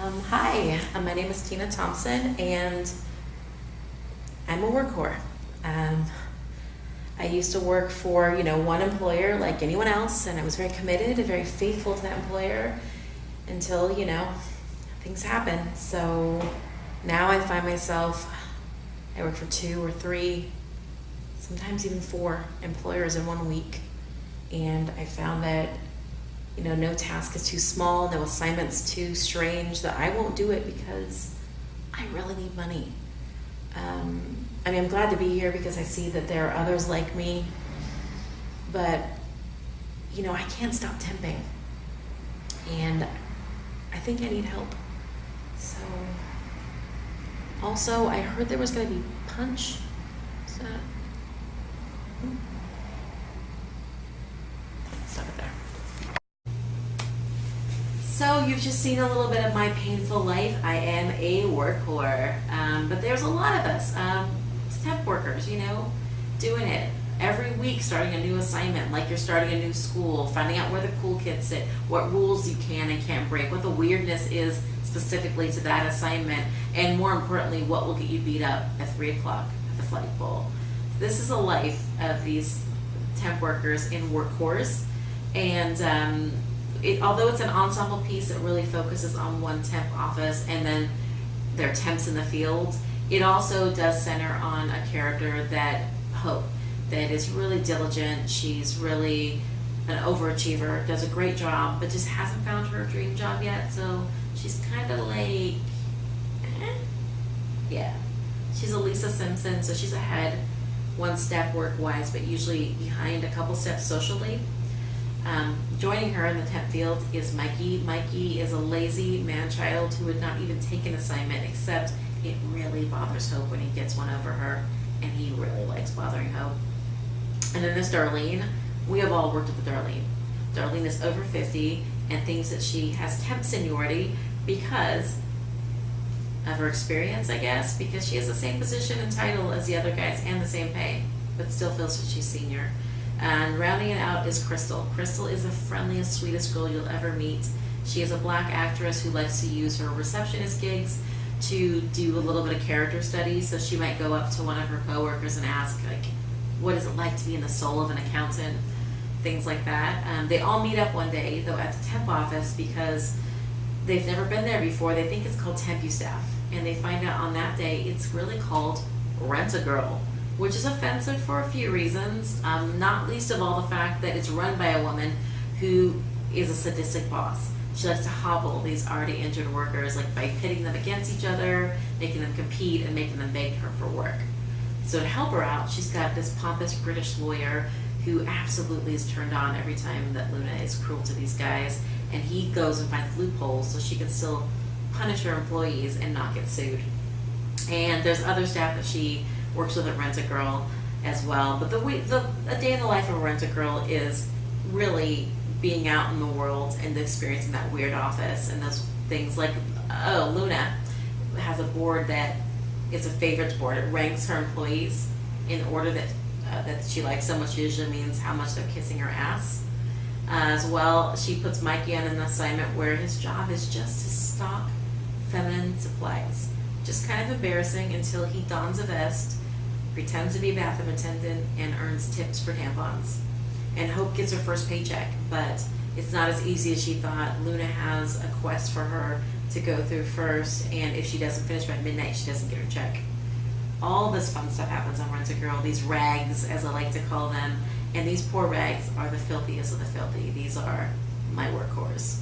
Hi, my name is Tina Thompson, and I'm a work whore. Um, I used to work for, one employer like anyone else, and I was very committed and very faithful to that employer until, things happen. So now I find myself, I work for two or three, sometimes even four employers in 1 week. And I found that no task is too small, no assignment's too strange, that I won't do it because I really need money. I'm glad to be here because I see that there are others like me, but, I can't stop temping. And I think I need help. So, also, I heard there was going to be punch. Is that... Stop it there. So you've just seen a little bit of my painful life. I am a work whore, but there's a lot of us, temp workers, doing it every week, starting a new assignment, like you're starting a new school, finding out where the cool kids sit, what rules you can and can't break, what the weirdness is specifically to that assignment, and more importantly, what will get you beat up at 3 o'clock at the flagpole. This is a life of these temp workers in WorkWhores, and although it's an ensemble piece that really focuses on one temp office and then their temps in the field, it also does center on a character that Hope, that is really diligent. She's really an overachiever, does a great job, but just hasn't found her dream job yet. So she's kind of like, yeah. She's a Lisa Simpson, so she's ahead one step work-wise, but usually behind a couple steps socially. Joining her in the temp field is Mikey. Mikey is a lazy man-child who would not even take an assignment, except it really bothers Hope when he gets one over her, and he really likes bothering Hope. And then there's Darlene. We have all worked with Darlene. Darlene is over 50 and thinks that she has temp seniority because of her experience, I guess, because she has the same position and title as the other guys and the same pay, but still feels that she's senior. And rounding it out is Crystal. Crystal is the friendliest, sweetest girl you'll ever meet. She is a black actress who likes to use her receptionist gigs to do a little bit of character study. So she might go up to one of her coworkers and ask, like, what is it like to be in the soul of an accountant? Things like that. They all meet up one day, though, at the temp office because they've never been there before. They think it's called Tempustaff. And they find out on that day it's really called Rent-A-Girl, which is offensive for a few reasons, not least of all the fact that it's run by a woman who is a sadistic boss. She likes to hobble these already injured workers, like by pitting them against each other, making them compete, and making them beg her for work. So to help her out, she's got this pompous British lawyer who absolutely is turned on every time that Luna is cruel to these guys, and he goes and finds loopholes so she can still punish her employees and not get sued. And there's other staff that she works with at Rent-A-Girl as well. But a day in the life of a Rent-A-Girl is really being out in the world and experiencing that weird office and those things like, Luna has a board that is a favorites board. It ranks her employees in order that she likes them, which usually means how much they're kissing her ass. As well, she puts Mikey on an assignment where his job is just to stock feminine supplies. Just kind of embarrassing until he dons a vest, pretends to be a bathroom attendant, and earns tips for tampons. And Hope gets her first paycheck, but it's not as easy as she thought. Luna has a quest for her to go through first, and if she doesn't finish by midnight, she doesn't get her check. All this fun stuff happens on Rent-A-Girl, these rags, as I like to call them, and these poor rags are the filthiest of the filthy. These are my work whores.